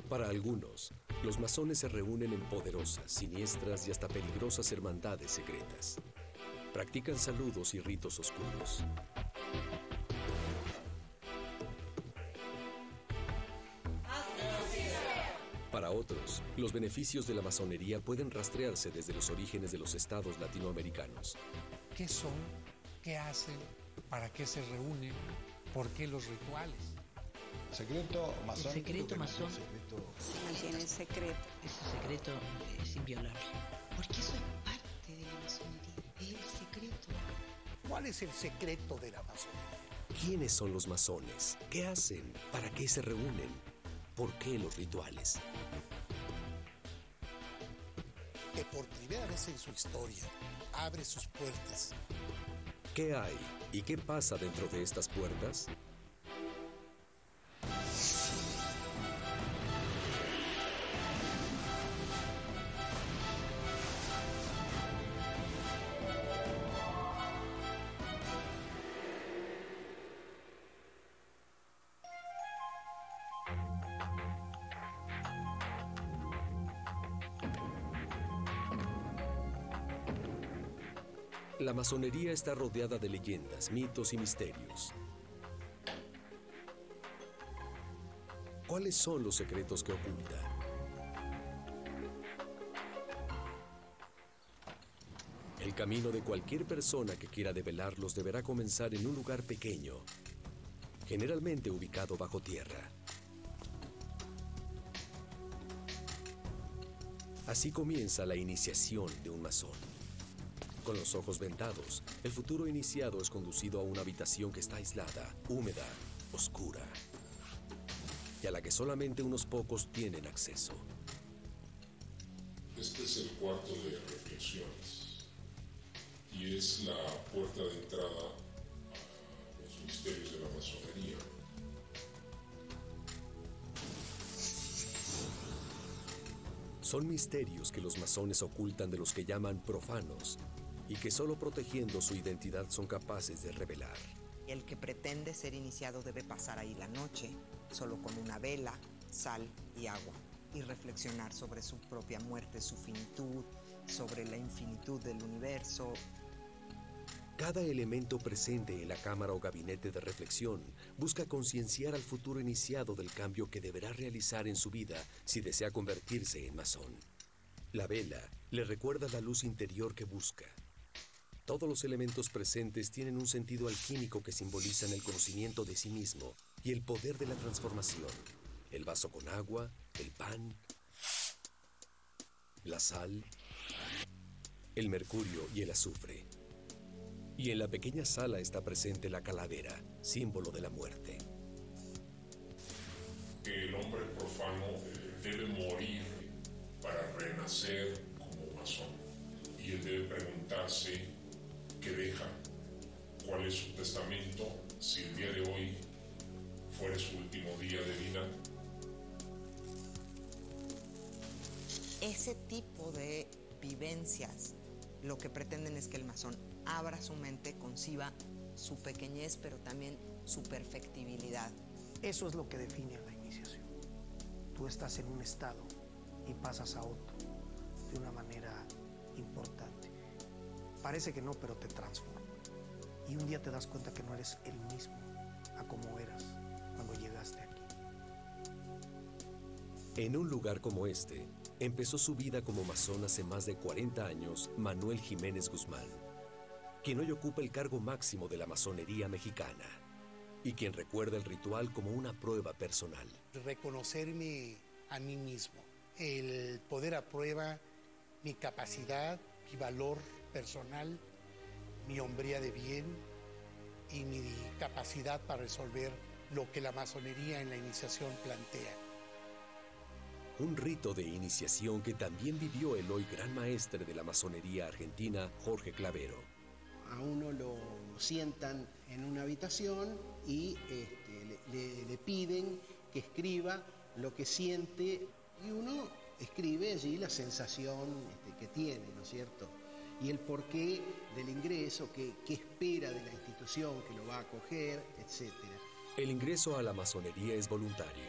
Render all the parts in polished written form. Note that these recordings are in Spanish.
Para algunos, los masones se reúnen en poderosas, siniestras y hasta peligrosas hermandades secretas. Practican saludos y ritos oscuros. Para otros, los beneficios de la masonería pueden rastrearse desde los orígenes de los estados latinoamericanos. ¿Qué son? ¿Qué hacen? ¿Para qué se reúnen? ¿Por qué los rituales? Secreto masón. El secreto masón se mantiene en secreto. Ese secreto es inviolable. Porque eso es parte de la masonería, es el secreto. ¿Cuál es el secreto de la masonería? ¿Quiénes son los masones? ¿Qué hacen? ¿Para qué se reúnen? ¿Por qué los rituales? Que por primera vez en su historia abre sus puertas. ¿Qué hay y qué pasa dentro de estas puertas? La masonería está rodeada de leyendas, mitos y misterios. ¿Cuáles son los secretos que oculta? El camino de cualquier persona que quiera develarlos deberá comenzar en un lugar pequeño, generalmente ubicado bajo tierra. Así comienza la iniciación de un masón. Con los ojos vendados, el futuro iniciado es conducido a una habitación que está aislada, húmeda, oscura, y a la que solamente unos pocos tienen acceso. Este es el cuarto de reflexiones y es la puerta de entrada a los misterios de la masonería. Son misterios que los masones ocultan de los que llaman profanos y que solo protegiendo su identidad son capaces de revelar. El que pretende ser iniciado debe pasar ahí la noche, solo con una vela, sal y agua, y reflexionar sobre su propia muerte, su finitud, sobre la infinitud del universo. Cada elemento presente en la cámara o gabinete de reflexión busca concienciar al futuro iniciado del cambio que deberá realizar en su vida si desea convertirse en masón. La vela le recuerda la luz interior que busca. Todos los elementos presentes tienen un sentido alquímico que simbolizan el conocimiento de sí mismo y el poder de la transformación. El vaso con agua, el pan, la sal, el mercurio y el azufre. Y en la pequeña sala está presente la calavera, símbolo de la muerte. Que el hombre profano debe morir para renacer como masón. Y él debe preguntarse qué deja, cuál es su testamento, si el día de hoy fuera su último día de vida. Ese tipo de vivencias lo que pretenden es que el masón abra su mente, conciba su pequeñez, pero también su perfectibilidad. Eso es lo que define la iniciación. Tú estás en un estado y pasas a otro de una manera importante. Parece que no, pero te transforma. Y un día te das cuenta que no eres el mismo a como eras cuando llegaste aquí. En un lugar como este, empezó su vida como masón hace más de 40 años Manuel Jiménez Guzmán, quien hoy ocupa el cargo máximo de la masonería mexicana y quien recuerda el ritual como una prueba personal. Reconocerme a mí mismo, el poder a prueba mi capacidad, mi valor personal, mi hombría de bien y mi capacidad para resolver lo que la masonería en la iniciación plantea. Un rito de iniciación que también vivió el hoy gran maestre de la masonería argentina, Jorge Clavero. A uno lo sientan en una habitación y le piden que escriba lo que siente y uno escribe allí la sensación que tiene, ¿no es cierto? Y el porqué del ingreso, qué espera de la institución que lo va a acoger, etc. El ingreso a la masonería es voluntario.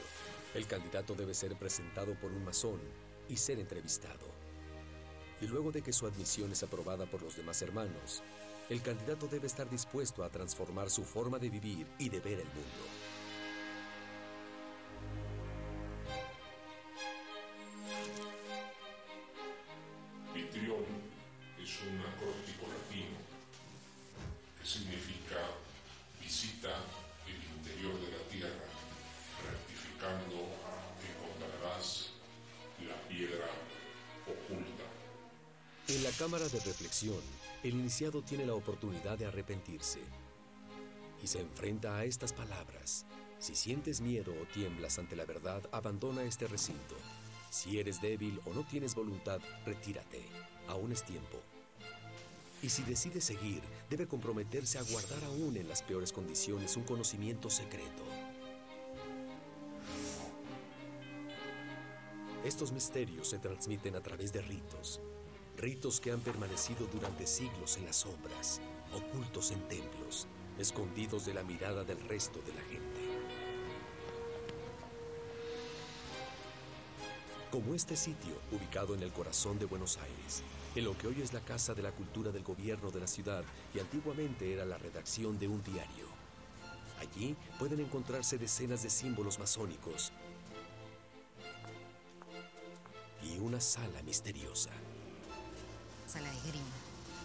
El candidato debe ser presentado por un masón y ser entrevistado. Y luego de que su admisión es aprobada por los demás hermanos, el candidato debe estar dispuesto a transformar su forma de vivir y de ver el mundo. Vitriol es un acróstico latino que significa visita el interior de la tierra, rectificando que encontrarás la piedra oculta. En la cámara de reflexión, el iniciado tiene la oportunidad de arrepentirse y se enfrenta a estas palabras. Si sientes miedo o tiemblas ante la verdad, abandona este recinto. Si eres débil o no tienes voluntad, retírate. Aún es tiempo. Y si decide seguir, debe comprometerse a guardar aún en las peores condiciones un conocimiento secreto. Estos misterios se transmiten a través de ritos. Ritos que han permanecido durante siglos en las sombras, ocultos en templos, escondidos de la mirada del resto de la gente. Como este sitio, ubicado en el corazón de Buenos Aires, en lo que hoy es la Casa de la Cultura del Gobierno de la ciudad y antiguamente era la redacción de un diario. Allí pueden encontrarse decenas de símbolos masónicos y una sala misteriosa. Sala de esgrima,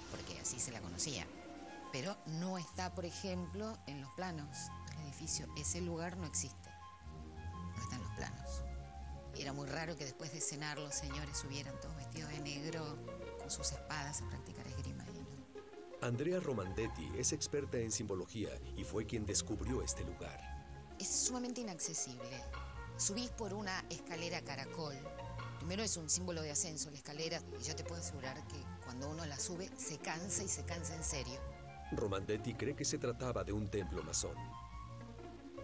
porque así se la conocía. Pero no está, por ejemplo, en los planos del edificio. Ese lugar no existe. No está en los planos. Era muy raro que después de cenar los señores subieran todos vestidos de negro con sus espadas a practicar esgrima ahí, ¿no? Andrea Romandetti es experta en simbología y fue quien descubrió este lugar. Es sumamente inaccesible. Subís por una escalera caracol. Primero es un símbolo de ascenso la escalera y yo te puedo asegurar que cuando uno la sube se cansa y se cansa en serio. Romandetti cree que se trataba de un templo masón.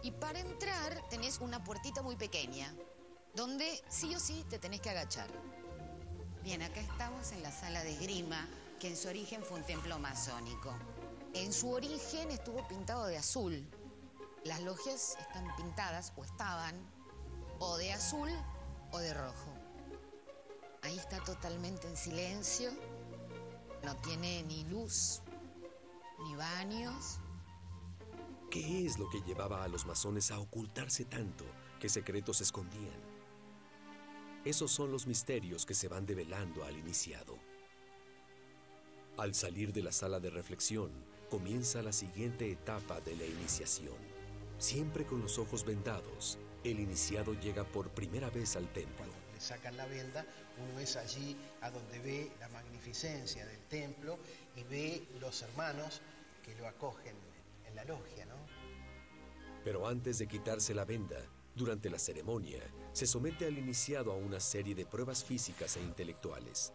Y para entrar tenés una puertita muy pequeña donde sí o sí te tenés que agachar. Bien, acá estamos en la sala de esgrima, que en su origen fue un templo masónico. En su origen estuvo pintado de azul. Las logias están pintadas o estaban o de azul o de rojo. Ahí está totalmente en silencio, no tiene ni luz, ni baños. ¿Qué es lo que llevaba a los masones a ocultarse tanto? ¿Qué secretos se escondían? Esos son los misterios que se van develando al iniciado. Al salir de la sala de reflexión, comienza la siguiente etapa de la iniciación. Siempre con los ojos vendados, el iniciado llega por primera vez al templo. Cuando le sacan la venda, uno es allí a donde ve la magnificencia del templo y ve los hermanos que lo acogen en la logia, ¿no? Pero antes de quitarse la venda, durante la ceremonia, se somete al iniciado a una serie de pruebas físicas e intelectuales.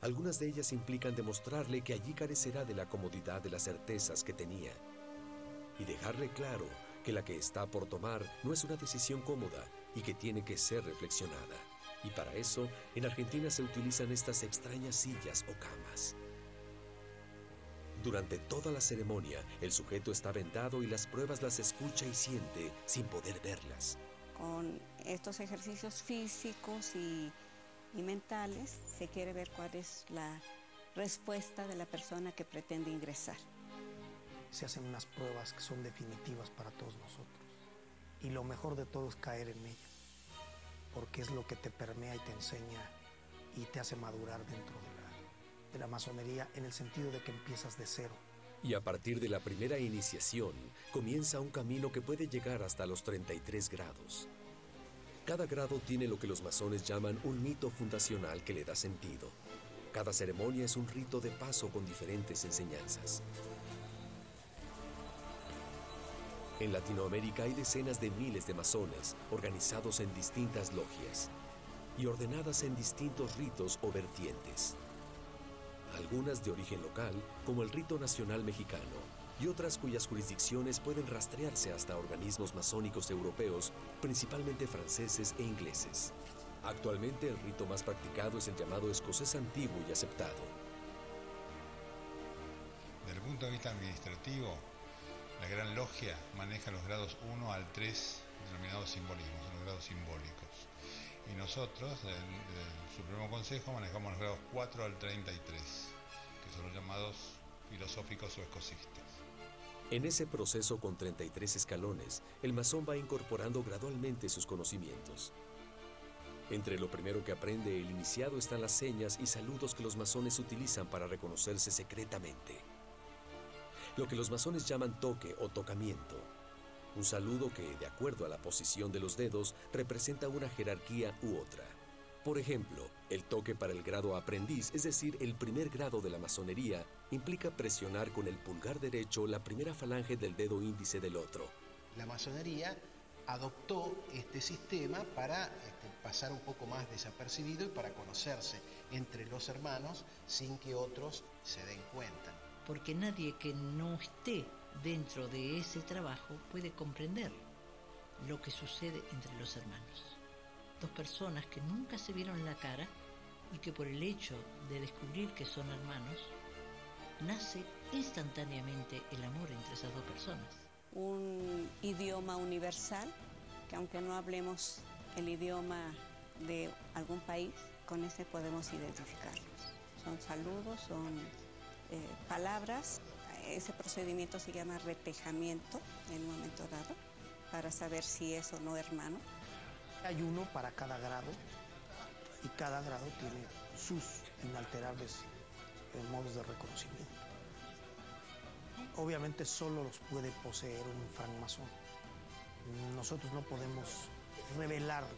Algunas de ellas implican demostrarle que allí carecerá de la comodidad de las certezas que tenía y dejarle claro que la que está por tomar no es una decisión cómoda y que tiene que ser reflexionada. Y para eso, en Argentina se utilizan estas extrañas sillas o camas. Durante toda la ceremonia, el sujeto está vendado y las pruebas las escucha y siente sin poder verlas. Con estos ejercicios físicos y mentales se quiere ver cuál es la respuesta de la persona que pretende ingresar. Se hacen unas pruebas que son definitivas para todos nosotros. Y lo mejor de todo es caer en ella, porque es lo que te permea y te enseña y te hace madurar dentro de la masonería, en el sentido de que empiezas de cero. Y a partir de la primera iniciación, comienza un camino que puede llegar hasta los 33 grados. Cada grado tiene lo que los masones llaman un mito fundacional que le da sentido. Cada ceremonia es un rito de paso con diferentes enseñanzas. En Latinoamérica hay decenas de miles de masones organizados en distintas logias y ordenadas en distintos ritos o vertientes. Algunas de origen local, como el Rito Nacional Mexicano, y otras cuyas jurisdicciones pueden rastrearse hasta organismos masónicos europeos, principalmente franceses e ingleses. Actualmente el rito más practicado es el llamado escocés antiguo y aceptado. Desde el punto de vista administrativo, la Gran Logia maneja los grados 1 al 3 denominados simbolismos, son los grados simbólicos. Y nosotros, del Supremo Consejo, manejamos los grados 4 al 33, que son los llamados filosóficos o escocistas. En ese proceso con 33 escalones, el masón va incorporando gradualmente sus conocimientos. Entre lo primero que aprende el iniciado están las señas y saludos que los masones utilizan para reconocerse secretamente. Lo que los masones llaman toque o tocamiento. Un saludo que, de acuerdo a la posición de los dedos, representa una jerarquía u otra. Por ejemplo, el toque para el grado aprendiz, es decir, el primer grado de la masonería, implica presionar con el pulgar derecho la primera falange del dedo índice del otro. La masonería adoptó este sistema para pasar un poco más desapercibido y para conocerse entre los hermanos sin que otros se den cuenta. Porque nadie que no esté dentro de ese trabajo puede comprender lo que sucede entre los hermanos. Dos personas que nunca se vieron la cara y que por el hecho de descubrir que son hermanos, nace instantáneamente el amor entre esas dos personas. Un idioma universal, que aunque no hablemos el idioma de algún país, con ese podemos identificarlos. Son saludos, son palabras. Ese procedimiento se llama retejamiento en un momento dado, para saber si es o no hermano. Hay uno para cada grado y cada grado tiene sus inalterables modos de reconocimiento. Obviamente solo los puede poseer un francmasón. Nosotros no podemos revelarlos.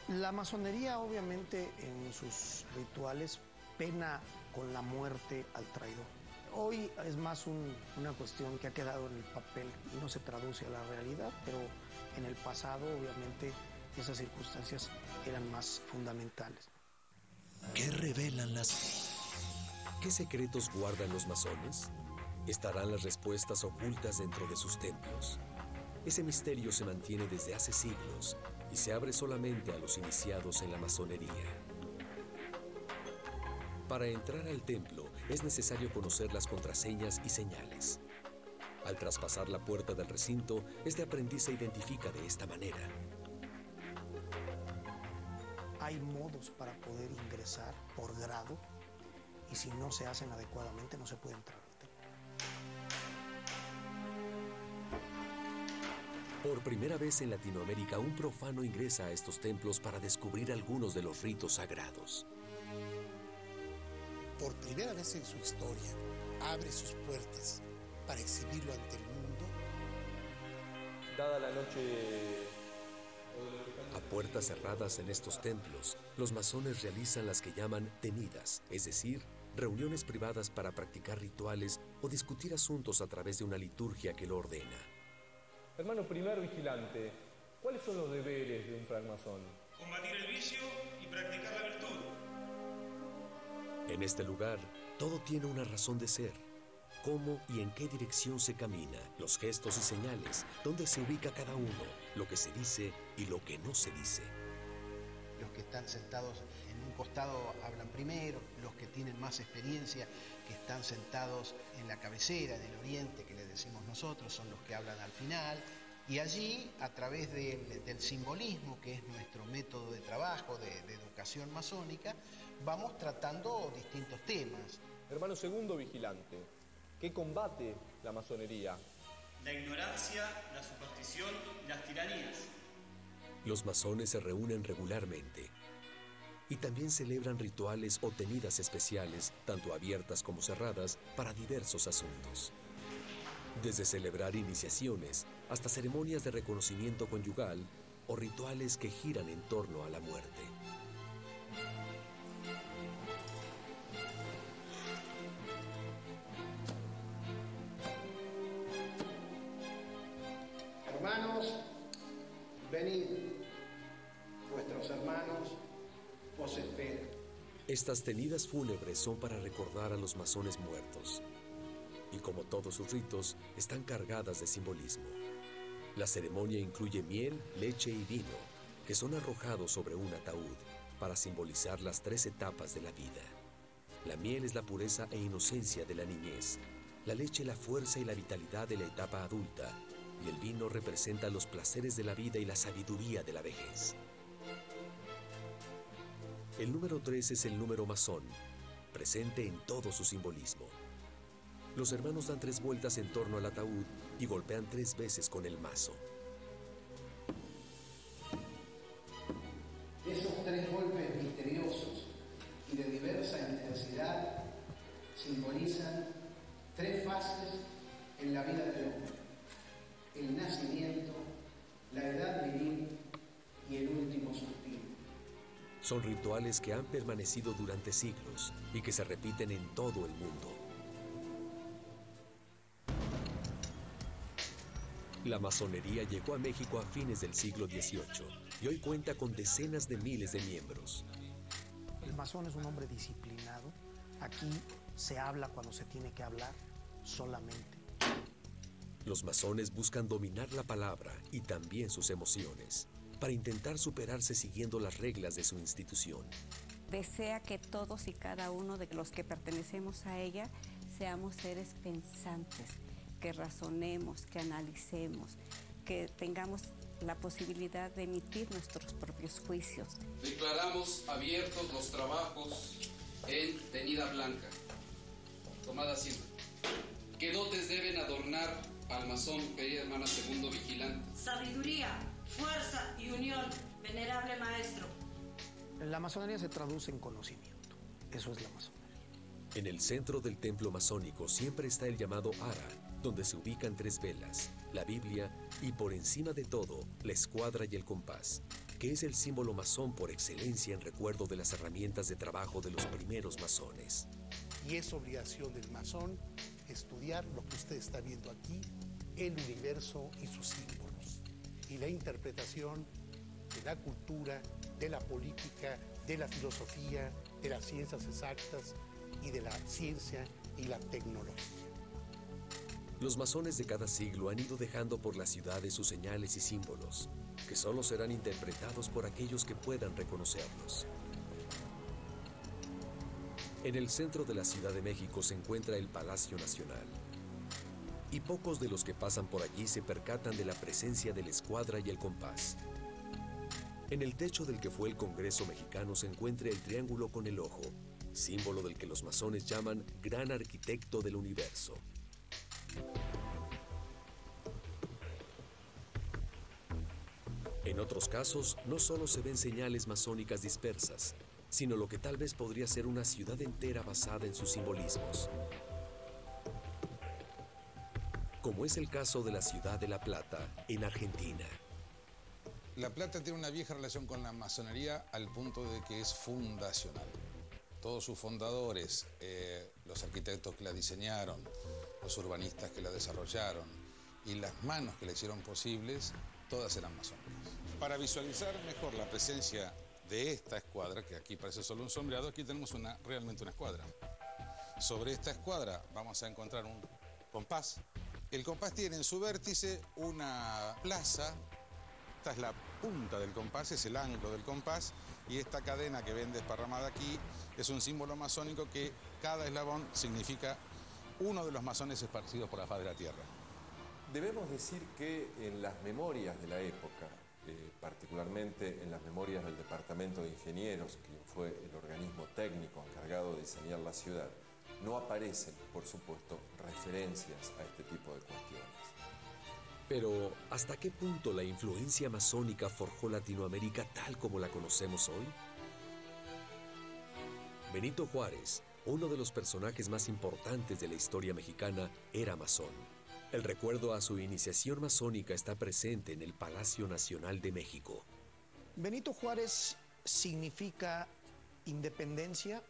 La masonería obviamente en sus rituales pena con la muerte al traidor. Hoy es más una cuestión que ha quedado en el papel y no se traduce a la realidad, pero en el pasado obviamente esas circunstancias eran más fundamentales. ¿Qué revelan ¿Qué secretos guardan los masones? ¿Estarán las respuestas ocultas dentro de sus templos? Ese misterio se mantiene desde hace siglos y se abre solamente a los iniciados en la masonería. Para entrar al templo es necesario conocer las contraseñas y señales. Al traspasar la puerta del recinto, este aprendiz se identifica de esta manera. Hay modos para poder ingresar por grado y si no se hacen adecuadamente no se puede entrar al templo. Por primera vez en Latinoamérica, un profano ingresa a estos templos para descubrir algunos de los ritos sagrados. Por primera vez en su historia, abre sus puertas para exhibirlo ante el mundo. Dada la noche... A puertas cerradas en estos templos, los masones realizan las que llaman tenidas, es decir, reuniones privadas para practicar rituales o discutir asuntos a través de una liturgia que lo ordena. Hermano primer vigilante, ¿cuáles son los deberes de un francmasón? Combatir el vicio y practicar la virtud. En este lugar, todo tiene una razón de ser. Cómo y en qué dirección se camina, los gestos y señales, dónde se ubica cada uno, lo que se dice y lo que no se dice. Los que están sentados en un costado hablan primero, los que tienen más experiencia, que están sentados en la cabecera del oriente, que le decimos nosotros, son los que hablan al final. Y allí, a través del simbolismo, que es nuestro método de trabajo, de educación masónica, vamos tratando distintos temas. Hermano segundo vigilante, ¿qué combate la masonería? La ignorancia, la superstición y las tiranías. Los masones se reúnen regularmente y también celebran rituales o tenidas especiales, tanto abiertas como cerradas, para diversos asuntos. Desde celebrar iniciaciones hasta ceremonias de reconocimiento conyugal o rituales que giran en torno a la muerte. Hermanos, venid, vuestros hermanos os esperan. Estas tenidas fúnebres son para recordar a los masones muertos. Y como todos sus ritos, están cargadas de simbolismo. La ceremonia incluye miel, leche y vino, que son arrojados sobre un ataúd para simbolizar las 3 etapas de la vida. La miel es la pureza e inocencia de la niñez, la leche la fuerza y la vitalidad de la etapa adulta, y el vino representa los placeres de la vida y la sabiduría de la vejez. El número 3 es el número masón, presente en todo su simbolismo. Los hermanos dan 3 vueltas en torno al ataúd y golpean 3 veces con el mazo. Esos 3 golpes misteriosos y de diversa intensidad simbolizan 3 fases en la vida del hombre: el nacimiento, la edad viril y el último suspiro. Son rituales que han permanecido durante siglos y que se repiten en todo el mundo. La masonería llegó a México a fines del siglo XVIII y hoy cuenta con decenas de miles de miembros. El masón es un hombre disciplinado. Aquí se habla cuando se tiene que hablar solamente. Los masones buscan dominar la palabra y también sus emociones, para intentar superarse siguiendo las reglas de su institución. Desea que todos y cada uno de los que pertenecemos a ella seamos seres pensantes, que razonemos, que analicemos, que tengamos la posibilidad de emitir nuestros propios juicios. Declaramos abiertos los trabajos en tenida blanca. Tomada asiento. ¿Qué dotes deben adornar al masón, querida hermana segundo vigilante? Sabiduría, fuerza y unión, venerable maestro. La masonería se traduce en conocimiento. Eso es la masonería. En el centro del templo masónico siempre está el llamado ara, donde se ubican 3 velas, la Biblia y por encima de todo, la escuadra y el compás, que es el símbolo masón por excelencia en recuerdo de las herramientas de trabajo de los primeros masones. Y es obligación del masón estudiar lo que usted está viendo aquí, el universo y sus símbolos, y la interpretación de la cultura, de la política, de la filosofía, de las ciencias exactas y de la ciencia y la tecnología. Los masones de cada siglo han ido dejando por las ciudades sus señales y símbolos, que solo serán interpretados por aquellos que puedan reconocerlos. En el centro de la Ciudad de México se encuentra el Palacio Nacional. Y pocos de los que pasan por allí se percatan de la presencia de la escuadra y el compás. En el techo del que fue el Congreso Mexicano se encuentra el triángulo con el ojo, símbolo del que los masones llaman Gran Arquitecto del Universo. En otros casos, no solo se ven señales masónicas dispersas, sino lo que tal vez podría ser una ciudad entera basada en sus simbolismos. Como es el caso de la ciudad de La Plata, en Argentina. La Plata tiene una vieja relación con la masonería al punto de que es fundacional. Todos sus fundadores, los arquitectos que la diseñaron, los urbanistas que la desarrollaron y las manos que la hicieron posibles, todas eran masónicas. Para visualizar mejor la presencia de esta escuadra, que aquí parece solo un sombreado, aquí tenemos realmente una escuadra. Sobre esta escuadra vamos a encontrar un compás. El compás tiene en su vértice una plaza. Esta es la punta del compás, es el ángulo del compás, y esta cadena que ven desparramada aquí es un símbolo masónico que cada eslabón significa uno de los masones esparcidos por la faz de la tierra. Debemos decir que en las memorias de la época, particularmente en las memorias del Departamento de Ingenieros, que fue el organismo técnico encargado de diseñar la ciudad, no aparecen, por supuesto, referencias a este tipo de cuestiones. Pero, ¿hasta qué punto la influencia masónica forjó Latinoamérica tal como la conocemos hoy? Benito Juárez, uno de los personajes más importantes de la historia mexicana, era masón. El recuerdo a su iniciación masónica está presente en el Palacio Nacional de México. Benito Juárez significa independencia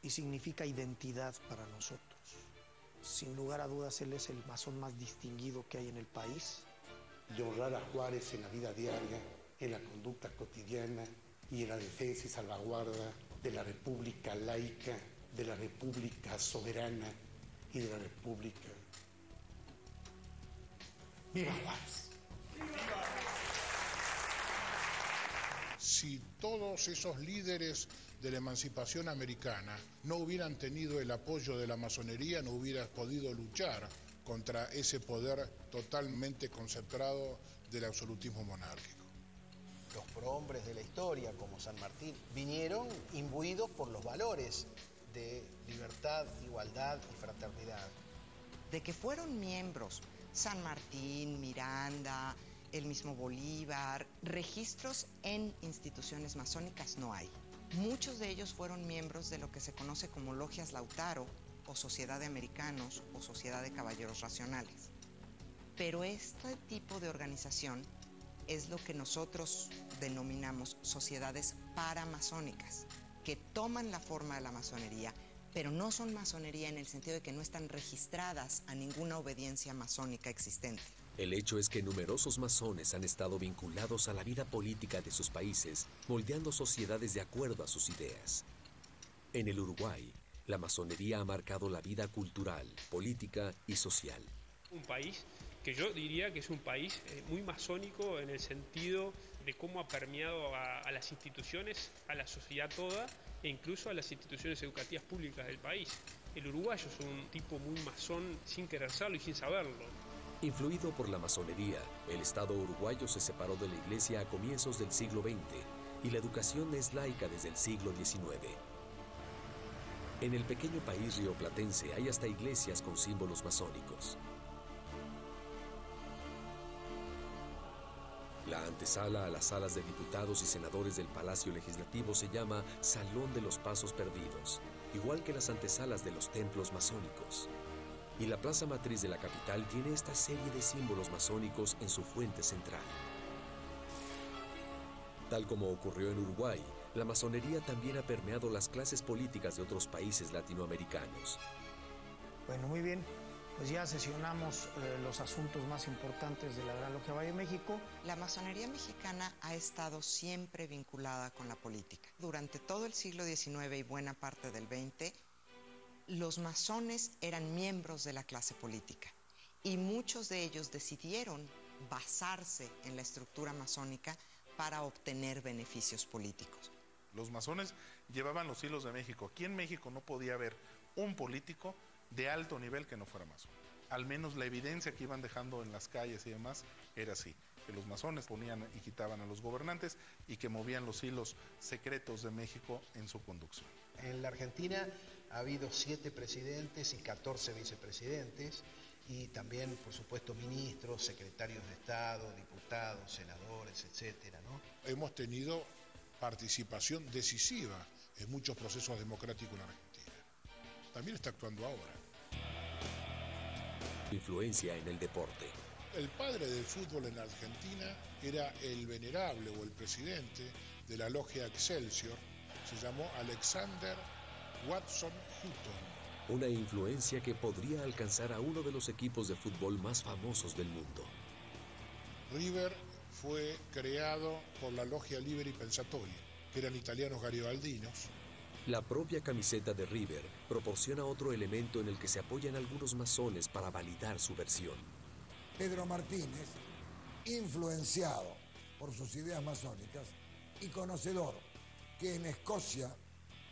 y significa identidad para nosotros. Sin lugar a dudas, él es el masón más distinguido que hay en el país. De honrar a Juárez en la vida diaria, en la conducta cotidiana y en la defensa y salvaguarda de la República laica, de la República soberana y de la República. ¡Viva Juárez! Si todos esos líderes de la emancipación americana no hubieran tenido el apoyo de la masonería, no hubieran podido luchar contra ese poder totalmente concentrado del absolutismo monárquico. Los prohombres de la historia, como San Martín, vinieron imbuidos por los valores de libertad, igualdad y fraternidad. De que fueron miembros San Martín, Miranda, el mismo Bolívar, registros en instituciones masónicas no hay. Muchos de ellos fueron miembros de lo que se conoce como logias Lautaro, o Sociedad de Americanos, o Sociedad de Caballeros Racionales. Pero este tipo de organización es lo que nosotros denominamos sociedades paramasónicas, que toman la forma de la masonería, pero no son masonería en el sentido de que no están registradas a ninguna obediencia masónica existente. El hecho es que numerosos masones han estado vinculados a la vida política de sus países, moldeando sociedades de acuerdo a sus ideas. En el Uruguay, la masonería ha marcado la vida cultural, política y social. Un país que yo diría que es un país muy masónico en el sentido de cómo ha permeado a las instituciones, a la sociedad toda e incluso a las instituciones educativas públicas del país. El uruguayo es un tipo muy masón sin querer serlo y sin saberlo. Influido por la masonería, el Estado uruguayo se separó de la Iglesia a comienzos del siglo XX y la educación es laica desde el siglo XIX. En el pequeño país rioplatense hay hasta iglesias con símbolos masónicos. La antesala a las salas de diputados y senadores del Palacio Legislativo se llama Salón de los Pasos Perdidos, igual que las antesalas de los templos masónicos. Y la plaza matriz de la capital tiene esta serie de símbolos masónicos en su fuente central. Tal como ocurrió en Uruguay, la masonería también ha permeado las clases políticas de otros países latinoamericanos. Bueno, muy bien. Pues ya sesionamos los asuntos más importantes de la Gran Logia Valle de México. La masonería mexicana ha estado siempre vinculada con la política. Durante todo el siglo XIX y buena parte del XX, los masones eran miembros de la clase política y muchos de ellos decidieron basarse en la estructura masónica para obtener beneficios políticos. Los masones llevaban los hilos de México. Aquí en México no podía haber un político de alto nivel que no fuera masón. Al menos la evidencia que iban dejando en las calles y demás era así, que los masones ponían y quitaban a los gobernantes y que movían los hilos secretos de México en su conducción. En la Argentina ha habido 7 presidentes y 14 vicepresidentes y también, por supuesto, ministros, secretarios de Estado, diputados, senadores, etcétera, ¿no? Hemos tenido participación decisiva en muchos procesos democráticos en Argentina. También está actuando ahora. Influencia en el deporte. El padre del fútbol en Argentina era el venerable o el presidente de la logia Excelsior. Se llamó Alexander Watson Hutton. Una influencia que podría alcanzar a uno de los equipos de fútbol más famosos del mundo. River fue creado por la logia Liberi Pensatori, que eran italianos garibaldinos. La propia camiseta de River proporciona otro elemento en el que se apoyan algunos masones para validar su versión. Pedro Martínez, influenciado por sus ideas masónicas y conocedor que en Escocia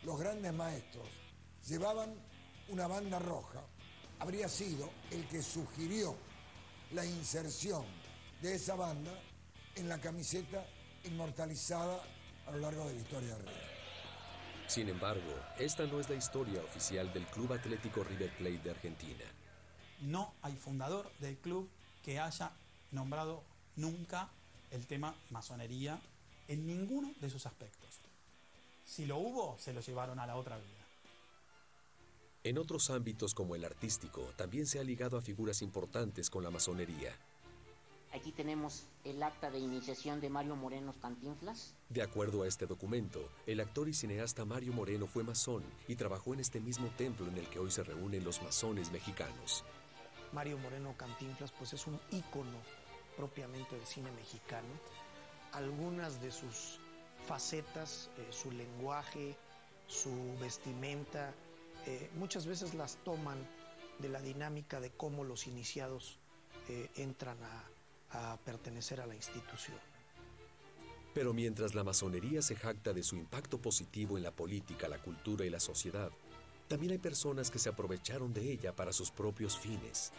los grandes maestros llevaban una banda roja, habría sido el que sugirió la inserción de esa banda en la camiseta inmortalizada a lo largo de la historia de River. Sin embargo, esta no es la historia oficial del Club Atlético River Plate de Argentina. No hay fundador del club que haya nombrado nunca el tema masonería en ninguno de sus aspectos. Si lo hubo, se lo llevaron a la otra vida. En otros ámbitos como el artístico, también se ha ligado a figuras importantes con la masonería. Aquí tenemos el acta de iniciación de Mario Moreno Cantinflas. De acuerdo a este documento, el actor y cineasta Mario Moreno fue masón y trabajó en este mismo templo en el que hoy se reúnen los masones mexicanos. Mario Moreno Cantinflas pues es un ícono propiamente del cine mexicano. Algunas de sus facetas, su lenguaje, su vestimenta, muchas veces las toman de la dinámica de cómo los iniciados entran a pertenecer a la institución. Pero mientras la masonería se jacta de su impacto positivo en la política, la cultura y la sociedad, también hay personas que se aprovecharon de ella para sus propios fines.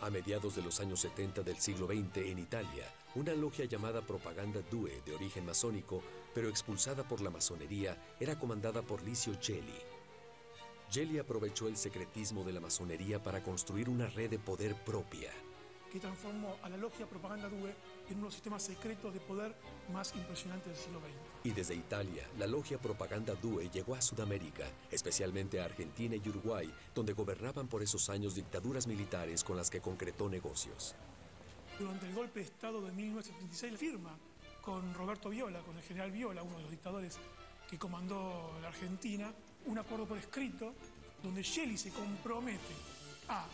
A mediados de los años 70 del siglo XX en Italia, una logia llamada Propaganda Due, de origen masónico, pero expulsada por la masonería, era comandada por Licio Gelli. Gelli aprovechó el secretismo de la masonería para construir una red de poder propia, que transformó a la logia Propaganda Due en uno de los sistemas secretos de poder más impresionantes del siglo XX. Y desde Italia, la logia Propaganda Due llegó a Sudamérica, especialmente a Argentina y Uruguay, donde gobernaban por esos años dictaduras militares con las que concretó negocios. Durante el golpe de Estado de 1976, firma con Roberto Viola, con el general Viola, uno de los dictadores que comandó la Argentina, un acuerdo por escrito donde Gelli se compromete a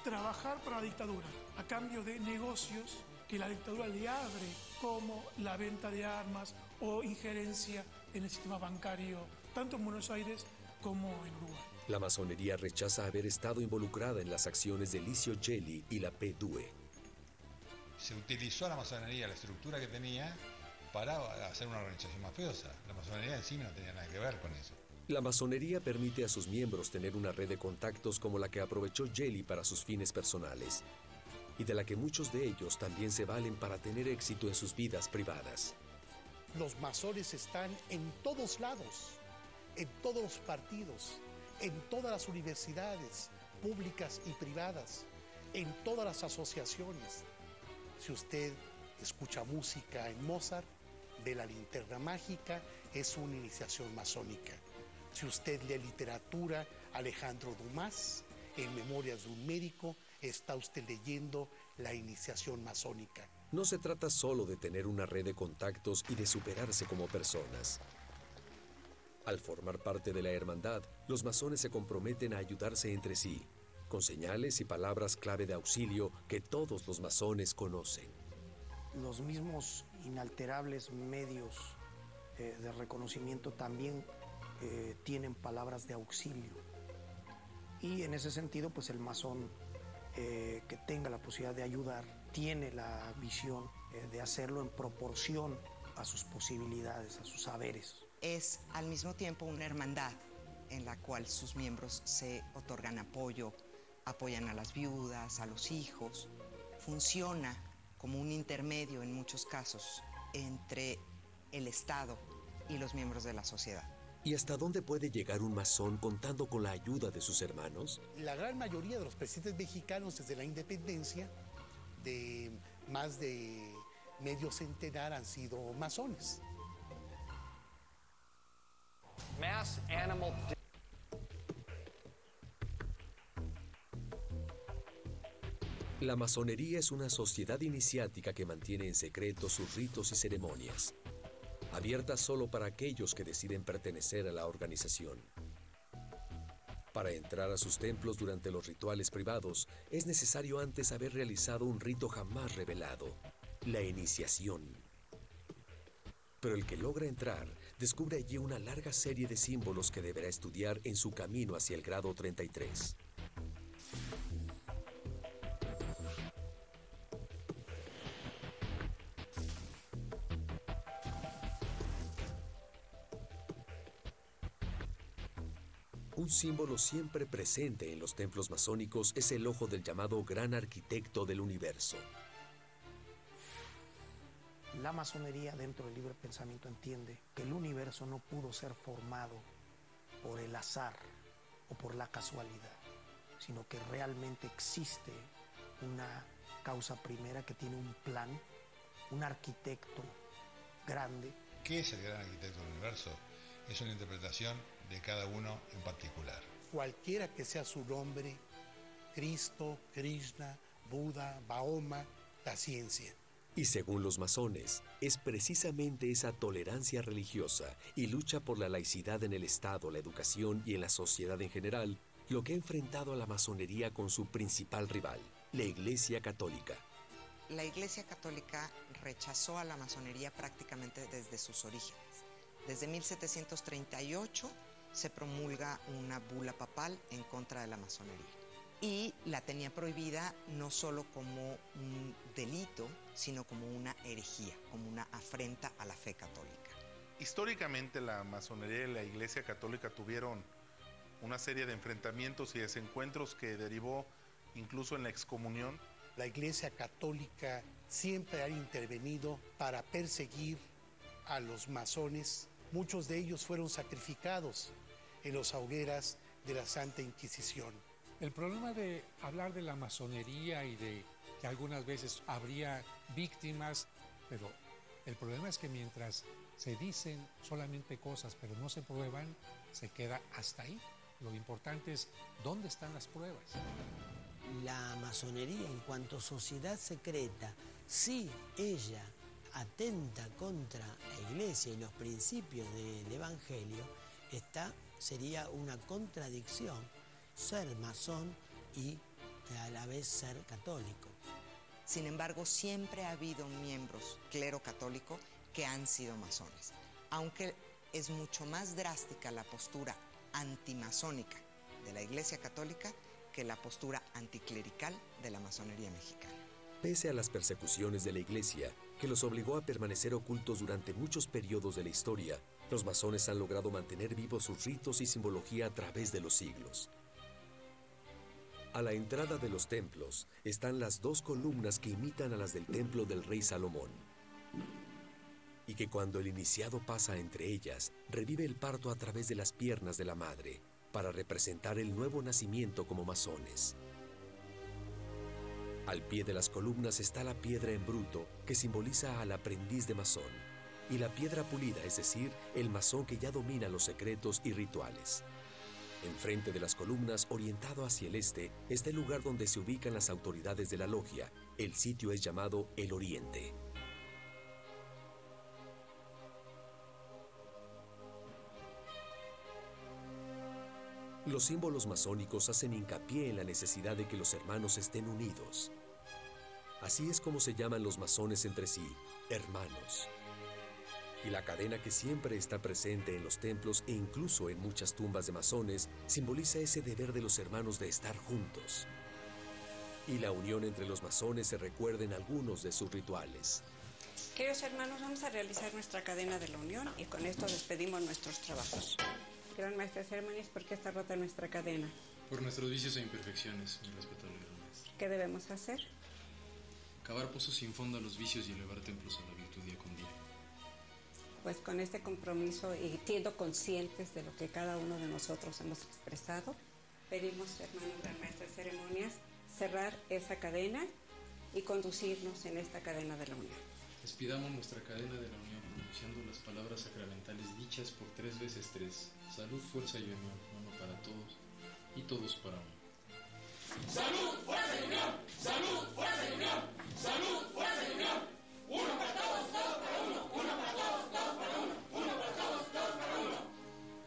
trabajar para la dictadura a cambio de negocios que la dictadura le abre, como la venta de armas o injerencia en el sistema bancario, tanto en Buenos Aires como en Uruguay. La masonería rechaza haber estado involucrada en las acciones de Licio Gelli y la P-Due. Se utilizó a la masonería, la estructura que tenía, para hacer una organización mafiosa. La masonería en sí no tenía nada que ver con eso. La masonería permite a sus miembros tener una red de contactos como la que aprovechó Gelli para sus fines personales, y de la que muchos de ellos también se valen para tener éxito en sus vidas privadas. Los masones están en todos lados, en todos los partidos, en todas las universidades públicas y privadas, en todas las asociaciones. Si usted escucha música en Mozart, ve La Linterna Mágica, es una iniciación masónica. Si usted lee literatura, Alejandro Dumas, en Memorias de un médico, está usted leyendo la iniciación masónica. No se trata solo de tener una red de contactos y de superarse como personas. Al formar parte de la hermandad, los masones se comprometen a ayudarse entre sí, con señales y palabras clave de auxilio que todos los masones conocen. Los mismos inalterables medios de reconocimiento también tienen palabras de auxilio. Y en ese sentido, pues el masón que tenga la posibilidad de ayudar tiene la visión de hacerlo en proporción a sus posibilidades, a sus saberes. Es al mismo tiempo una hermandad en la cual sus miembros se otorgan apoyo, apoyan a las viudas, a los hijos. Funciona como un intermedio en muchos casos entre el Estado y los miembros de la sociedad. ¿Y hasta dónde puede llegar un masón contando con la ayuda de sus hermanos? La gran mayoría de los presidentes mexicanos desde la independencia, de más de medio centenar, han sido masones. Mass animal. La masonería es una sociedad iniciática que mantiene en secreto sus ritos y ceremonias, abierta solo para aquellos que deciden pertenecer a la organización. Para entrar a sus templos durante los rituales privados, es necesario antes haber realizado un rito jamás revelado, la iniciación. Pero el que logra entrar, descubre allí una larga serie de símbolos que deberá estudiar en su camino hacia el grado 33. Un símbolo siempre presente en los templos masónicos es el ojo del llamado Gran Arquitecto del Universo. La masonería dentro del libre pensamiento entiende que el universo no pudo ser formado por el azar o por la casualidad, sino que realmente existe una causa primera que tiene un plan, un arquitecto grande. ¿Qué es el Gran Arquitecto del Universo? Es una interpretación de cada uno en particular. Cualquiera que sea su nombre, Cristo, Krishna, Buda, Mahoma, la ciencia. Y según los masones, es precisamente esa tolerancia religiosa y lucha por la laicidad en el Estado, la educación y en la sociedad en general, lo que ha enfrentado a la masonería con su principal rival, la Iglesia Católica. La Iglesia Católica rechazó a la masonería prácticamente desde sus orígenes. Desde 1738 se promulga una bula papal en contra de la masonería. Y la tenía prohibida no solo como un delito, sino como una herejía, como una afrenta a la fe católica. Históricamente la masonería y la Iglesia Católica tuvieron una serie de enfrentamientos y desencuentros que derivó incluso en la excomunión. La Iglesia Católica siempre ha intervenido para perseguir a los masones. Muchos de ellos fueron sacrificados en las hogueras de la Santa Inquisición. El problema de hablar de la masonería y de que algunas veces habría víctimas, pero el problema es que mientras se dicen solamente cosas pero no se prueban, se queda hasta ahí. Lo importante es dónde están las pruebas. La masonería en cuanto sociedad secreta, si ella atenta contra la Iglesia y los principios del Evangelio, sería una contradicción ser masón y a la vez ser católico. Sin embargo, siempre ha habido miembros clero católico que han sido masones, aunque es mucho más drástica la postura antimasónica de la Iglesia Católica que la postura anticlerical de la masonería mexicana. Pese a las persecuciones de la Iglesia, que los obligó a permanecer ocultos durante muchos periodos de la historia, los masones han logrado mantener vivos sus ritos y simbología a través de los siglos. A la entrada de los templos están las dos columnas que imitan a las del templo del rey Salomón, y que cuando el iniciado pasa entre ellas, revive el parto a través de las piernas de la madre, para representar el nuevo nacimiento como masones. Al pie de las columnas está la piedra en bruto, que simboliza al aprendiz de masón, y la piedra pulida, es decir, el masón que ya domina los secretos y rituales. Enfrente de las columnas, orientado hacia el este, está el lugar donde se ubican las autoridades de la logia. El sitio es llamado el Oriente. Los símbolos masónicos hacen hincapié en la necesidad de que los hermanos estén unidos. Así es como se llaman los masones entre sí, hermanos. Y la cadena que siempre está presente en los templos e incluso en muchas tumbas de masones simboliza ese deber de los hermanos de estar juntos. Y la unión entre los masones se recuerda en algunos de sus rituales. Queridos hermanos, vamos a realizar nuestra cadena de la unión y con esto despedimos nuestros trabajos. Gran maestre de ceremonias, ¿por qué está rota nuestra cadena? Por nuestros vicios e imperfecciones, mi respetable gran maestre. ¿Qué debemos hacer? Cavar pozos sin fondo a los vicios y elevar templos a la virtud día con día. Pues con este compromiso y siendo conscientes de lo que cada uno de nosotros hemos expresado, pedimos, hermano gran maestre de ceremonias, cerrar esa cadena y conducirnos en esta cadena de la unión. Despidamos nuestra cadena de la unión pronunciando las palabras sacramentales dichas por 3 veces 3. Salud, fuerza y unión, uno para todos y todos para uno. Salud, fuerza y unión, salud, fuerza y unión, salud, fuerza y unión, uno para todos, todos para uno, uno para todos, todos para uno, uno para todos, todos para uno.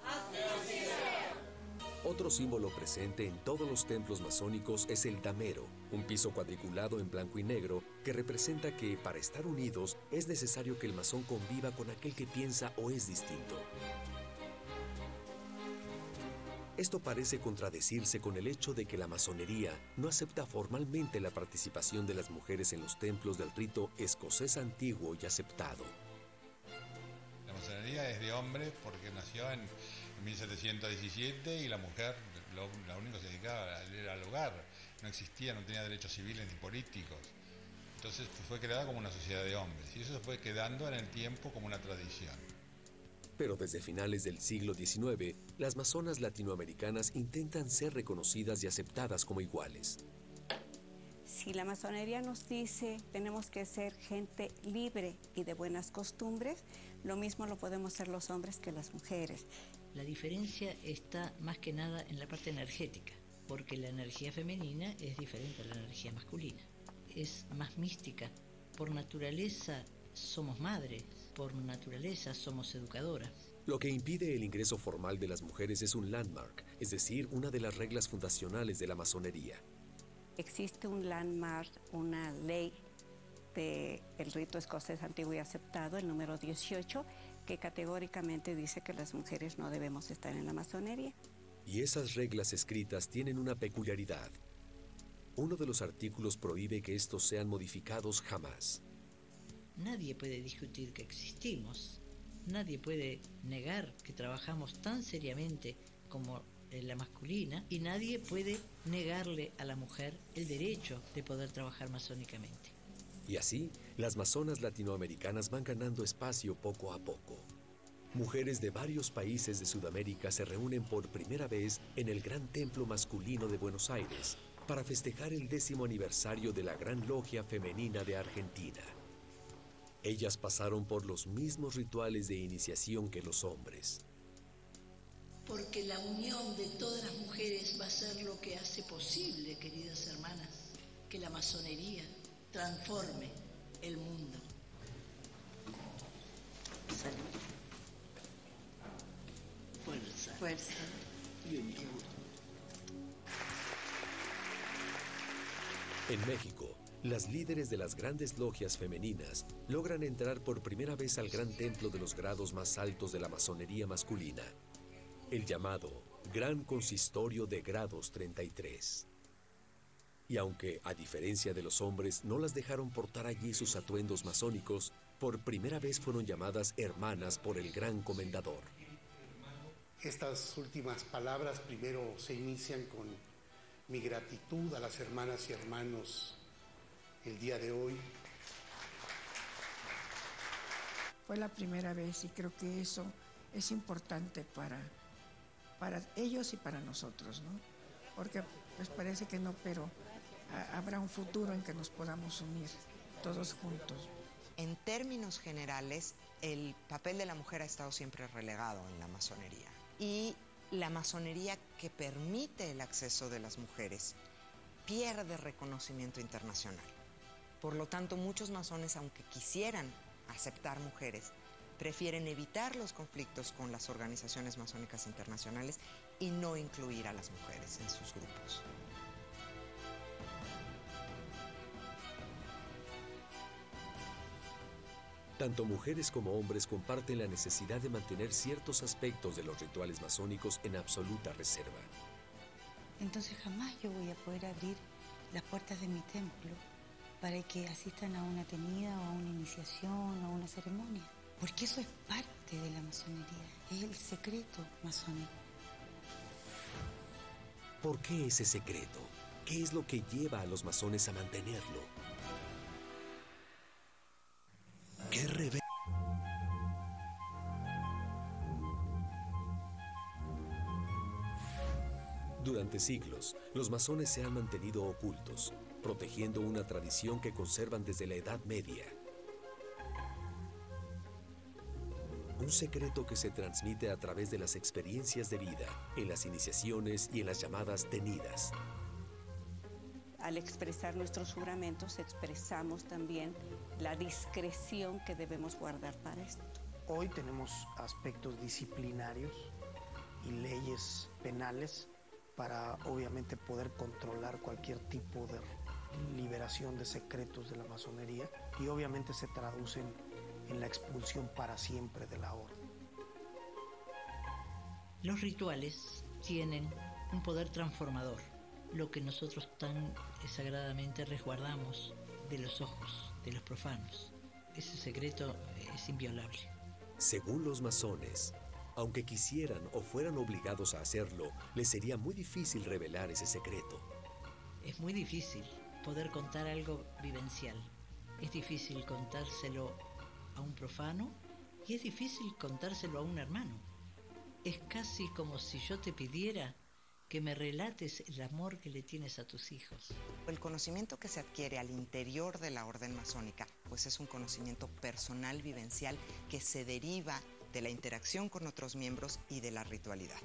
Así sea. Otro símbolo presente en todos los templos masónicos es el damero, un piso cuadriculado en blanco y negro que representa que para estar unidos es necesario que el masón conviva con aquel que piensa o es distinto. Esto parece contradecirse con el hecho de que la masonería no acepta formalmente la participación de las mujeres en los templos del rito escocés antiguo y aceptado. La masonería es de hombre porque nació en 1717 y la mujer lo único que se dedicaba era al hogar. No existía, no tenía derechos civiles ni políticos. Entonces fue creada como una sociedad de hombres y eso se fue quedando en el tiempo como una tradición. Pero desde finales del siglo XIX, las masonas latinoamericanas intentan ser reconocidas y aceptadas como iguales. Si la masonería nos dice tenemos que ser gente libre y de buenas costumbres, lo mismo lo podemos ser los hombres que las mujeres. La diferencia está más que nada en la parte energética, porque la energía femenina es diferente a la energía masculina. Es más mística. Por naturaleza somos madres, por naturaleza somos educadoras. Lo que impide el ingreso formal de las mujeres es un landmark, es decir, una de las reglas fundacionales de la masonería. Existe un landmark, una ley del rito escocés antiguo y aceptado, el número 18, que categóricamente dice que las mujeres no debemos estar en la masonería. Y esas reglas escritas tienen una peculiaridad. Uno de los artículos prohíbe que estos sean modificados jamás. Nadie puede discutir que existimos, nadie puede negar que trabajamos tan seriamente como la masculina, y nadie puede negarle a la mujer el derecho de poder trabajar masónicamente. Y así, las masonas latinoamericanas van ganando espacio poco a poco. Mujeres de varios países de Sudamérica se reúnen por primera vez en el Gran Templo Masculino de Buenos Aires para festejar el 10º aniversario de la Gran Logia Femenina de Argentina. Ellas pasaron por los mismos rituales de iniciación que los hombres. Porque la unión de todas las mujeres va a ser lo que hace posible, queridas hermanas, que la masonería transforme el mundo. Salud. Fuerza. Fuerza. Y unión. En México, las líderes de las grandes logias femeninas logran entrar por primera vez al gran templo de los grados más altos de la masonería masculina, el llamado Gran Consistorio de Grados 33. Y aunque, a diferencia de los hombres, no las dejaron portar allí sus atuendos masónicos, por primera vez fueron llamadas hermanas por el Gran Comendador. Estas últimas palabras primero se inician con mi gratitud a las hermanas y hermanos el día de hoy. Fue la primera vez y creo que eso es importante para ellos y para nosotros, ¿no? Porque pues parece que no, pero habrá un futuro en que nos podamos unir todos juntos. En términos generales, el papel de la mujer ha estado siempre relegado en la masonería. Y la masonería que permite el acceso de las mujeres pierde reconocimiento internacional. Por lo tanto, muchos masones, aunque quisieran aceptar mujeres, prefieren evitar los conflictos con las organizaciones masónicas internacionales y no incluir a las mujeres en sus grupos. Tanto mujeres como hombres comparten la necesidad de mantener ciertos aspectos de los rituales masónicos en absoluta reserva. Entonces jamás yo voy a poder abrir las puertas de mi templo para que asistan a una tenida o a una iniciación o a una ceremonia. Porque eso es parte de la masonería, es el secreto masónico. ¿Por qué ese secreto? ¿Qué es lo que lleva a los masones a mantenerlo? ¿Qué revela? Durante siglos, los masones se han mantenido ocultos, protegiendo una tradición que conservan desde la Edad Media. Un secreto que se transmite a través de las experiencias de vida, en las iniciaciones y en las llamadas tenidas. Al expresar nuestros juramentos, expresamos también la discreción que debemos guardar para esto. Hoy tenemos aspectos disciplinarios y leyes penales para obviamente poder controlar cualquier tipo de liberación de secretos de la masonería y obviamente se traducen en la expulsión para siempre de la orden. Los rituales tienen un poder transformador, lo que nosotros tan sagradamente resguardamos de los ojos de los profanos. Ese secreto es inviolable. Según los masones, aunque quisieran o fueran obligados a hacerlo, les sería muy difícil revelar ese secreto. Es muy difícil poder contar algo vivencial. Es difícil contárselo a un profano y es difícil contárselo a un hermano. Es casi como si yo te pidiera que me relates el amor que le tienes a tus hijos. El conocimiento que se adquiere al interior de la orden masónica, pues es un conocimiento personal, vivencial, que se deriva de la interacción con otros miembros y de la ritualidad,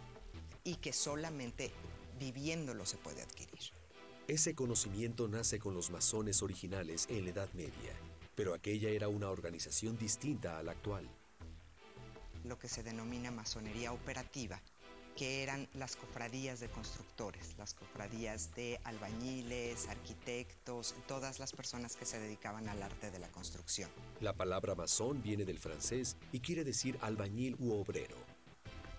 y que solamente viviéndolo se puede adquirir. Ese conocimiento nace con los masones originales en la Edad Media, pero aquella era una organización distinta a la actual. Lo que se denomina masonería operativa, que eran las cofradías de constructores, las cofradías de albañiles, arquitectos, todas las personas que se dedicaban al arte de la construcción. La palabra masón viene del francés y quiere decir albañil u obrero.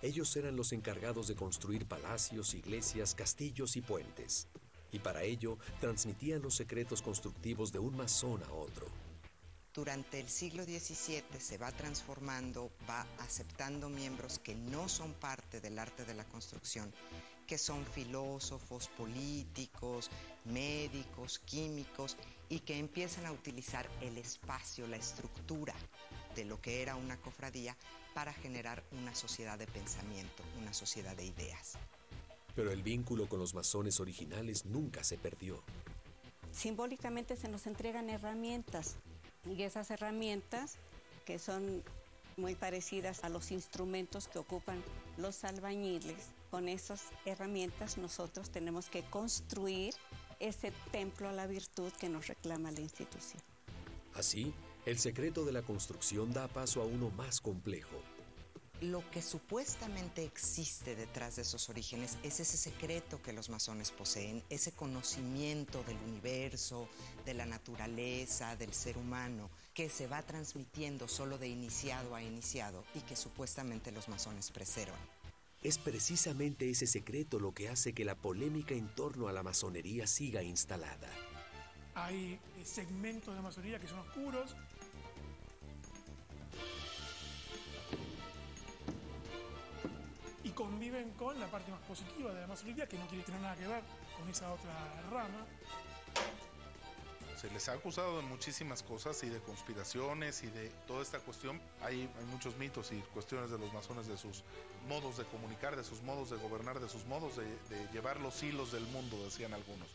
Ellos eran los encargados de construir palacios, iglesias, castillos y puentes. Y para ello transmitían los secretos constructivos de un masón a otro. Durante el siglo XVII se va transformando, va aceptando miembros que no son parte del arte de la construcción que son filósofos, políticos, médicos, químicos, y que empiezan a utilizar el espacio, la estructura de lo que era una cofradía para generar una sociedad de pensamiento, una sociedad de ideas. Pero el vínculo con los masones originales nunca se perdió. Simbólicamente se nos entregan herramientas, y esas herramientas, que son muy parecidas a los instrumentos que ocupan los albañiles, con esas herramientas nosotros tenemos que construir ese templo a la virtud que nos reclama la institución. Así, el secreto de la construcción da paso a uno más complejo. Lo que supuestamente existe detrás de esos orígenes es ese secreto que los masones poseen, ese conocimiento del universo, de la naturaleza, del ser humano, que se va transmitiendo solo de iniciado a iniciado y que supuestamente los masones preservan. Es precisamente ese secreto lo que hace que la polémica en torno a la masonería siga instalada. Hay segmentos de la masonería que son oscuros. Y conviven con la parte más positiva de la masonería, que no quiere tener nada que ver con esa otra rama. Se les ha acusado de muchísimas cosas y de conspiraciones y de toda esta cuestión. Hay muchos mitos y cuestiones de los masones, de sus modos de comunicar, de sus modos de gobernar, de sus modos de llevar los hilos del mundo, decían algunos.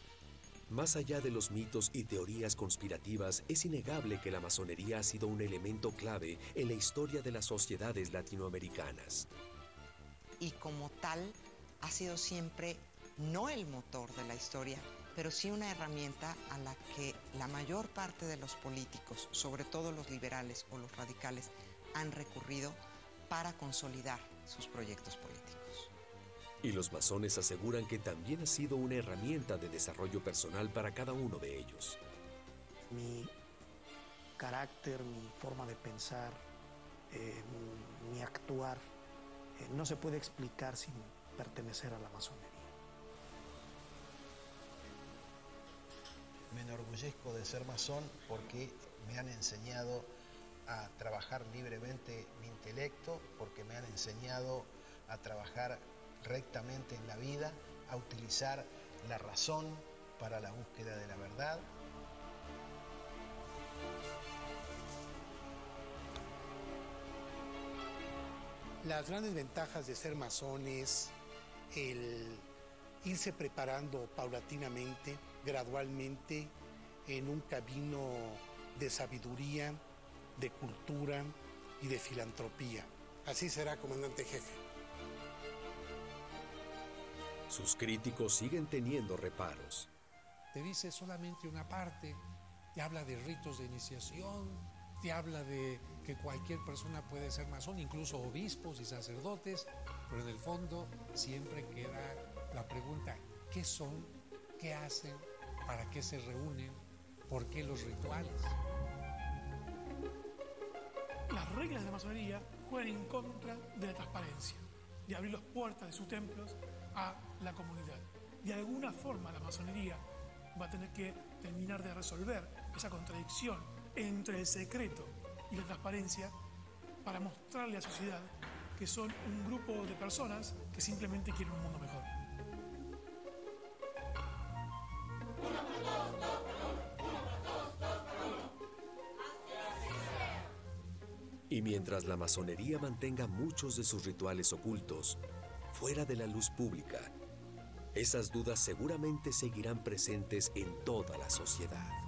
Más allá de los mitos y teorías conspirativas, es innegable que la masonería ha sido un elemento clave en la historia de las sociedades latinoamericanas. Y como tal, ha sido siempre no el motor de la historia, pero sí una herramienta a la que la mayor parte de los políticos, sobre todo los liberales o los radicales, han recurrido para consolidar sus proyectos políticos. Y los masones aseguran que también ha sido una herramienta de desarrollo personal para cada uno de ellos. Mi carácter, mi forma de pensar, mi actuar, no se puede explicar sin pertenecer a la masonería. Me enorgullezco de ser masón porque me han enseñado a trabajar libremente mi intelecto, porque me han enseñado a trabajar rectamente en la vida, a utilizar la razón para la búsqueda de la verdad. Las grandes ventajas de ser masón es el irse preparando paulatinamente, gradualmente, en un camino de sabiduría, de cultura y de filantropía. Así será, comandante jefe. Sus críticos siguen teniendo reparos. Te dice solamente una parte, te habla de ritos de iniciación, te habla de que cualquier persona puede ser masón, incluso obispos y sacerdotes, pero en el fondo siempre queda la pregunta, ¿qué son? ¿Qué hacen? ¿Para qué se reúnen? ¿Por qué los rituales? Las reglas de la masonería juegan en contra de la transparencia, de abrir las puertas de sus templos a la comunidad. De alguna forma la masonería va a tener que terminar de resolver esa contradicción entre el secreto y la transparencia para mostrarle a la sociedad que son un grupo de personas que simplemente quieren un mundo mejor. Y mientras la masonería mantenga muchos de sus rituales ocultos fuera de la luz pública, esas dudas seguramente seguirán presentes en toda la sociedad.